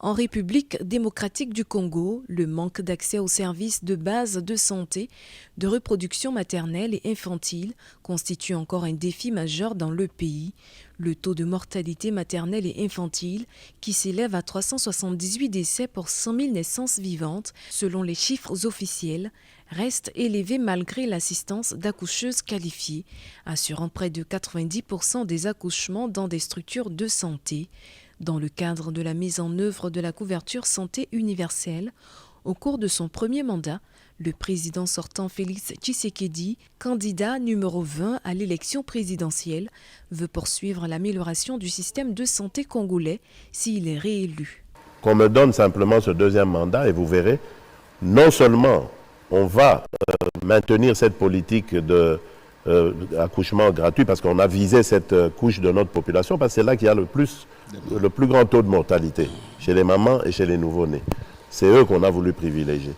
En République démocratique du Congo, le manque d'accès aux services de base de santé, de reproduction maternelle et infantile constitue encore un défi majeur dans le pays. Le taux de mortalité maternelle et infantile, qui s'élève à 378 décès pour 100 000 naissances vivantes, selon les chiffres officiels, reste élevé malgré l'assistance d'accoucheuses qualifiées, assurant près de 90% des accouchements dans des structures de santé. Dans le cadre de la mise en œuvre de la couverture santé universelle, au cours de son premier mandat, le président sortant Félix Tshisekedi, candidat numéro 20 à l'élection présidentielle, veut poursuivre l'amélioration du système de santé congolais s'il est réélu. Qu'on me donne simplement ce deuxième mandat et vous verrez, non seulement on va maintenir cette politique de accouchement gratuit parce qu'on a visé cette couche de notre population parce que c'est là qu'il y a le plus grand taux de mortalité chez les mamans et chez les nouveau-nés. C'est eux qu'on a voulu privilégier.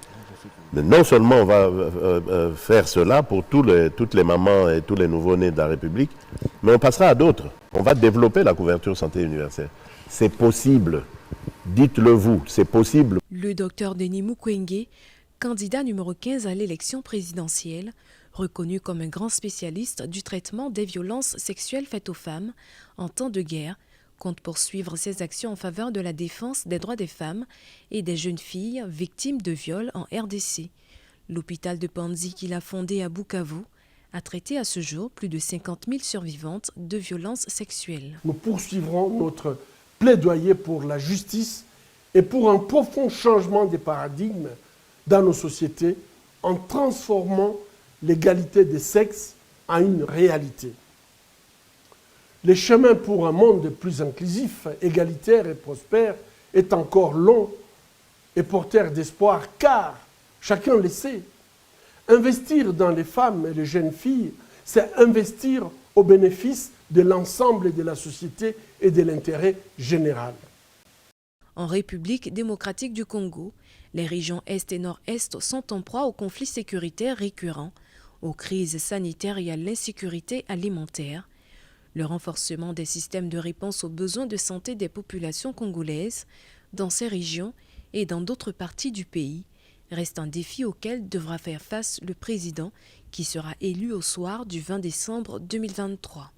Mais non seulement on va faire cela pour toutes les mamans et tous les nouveau-nés de la République, mais on passera à d'autres. On va développer la couverture santé universelle. C'est possible. Dites-le vous, c'est possible. Le docteur Denis Mukwege, candidat numéro 15 à l'élection présidentielle, reconnu comme un grand spécialiste du traitement des violences sexuelles faites aux femmes en temps de guerre, compte poursuivre ses actions en faveur de la défense des droits des femmes et des jeunes filles victimes de viols en RDC. L'hôpital de Panzi qu'il a fondé à Bukavu a traité à ce jour plus de 50 000 survivantes de violences sexuelles. Nous poursuivrons notre plaidoyer pour la justice et pour un profond changement des paradigmes dans nos sociétés en transformant l'égalité des sexes en une réalité. Le chemin pour un monde plus inclusif, égalitaire et prospère est encore long et porteur d'espoir car, chacun le sait, investir dans les femmes et les jeunes filles, c'est investir au bénéfice de l'ensemble de la société et de l'intérêt général. En République démocratique du Congo, les régions Est et Nord-Est sont en proie aux conflits sécuritaires récurrents, aux crises sanitaires et à l'insécurité alimentaire. Le renforcement des systèmes de réponse aux besoins de santé des populations congolaises dans ces régions et dans d'autres parties du pays reste un défi auquel devra faire face le président qui sera élu au soir du 20 décembre 2023.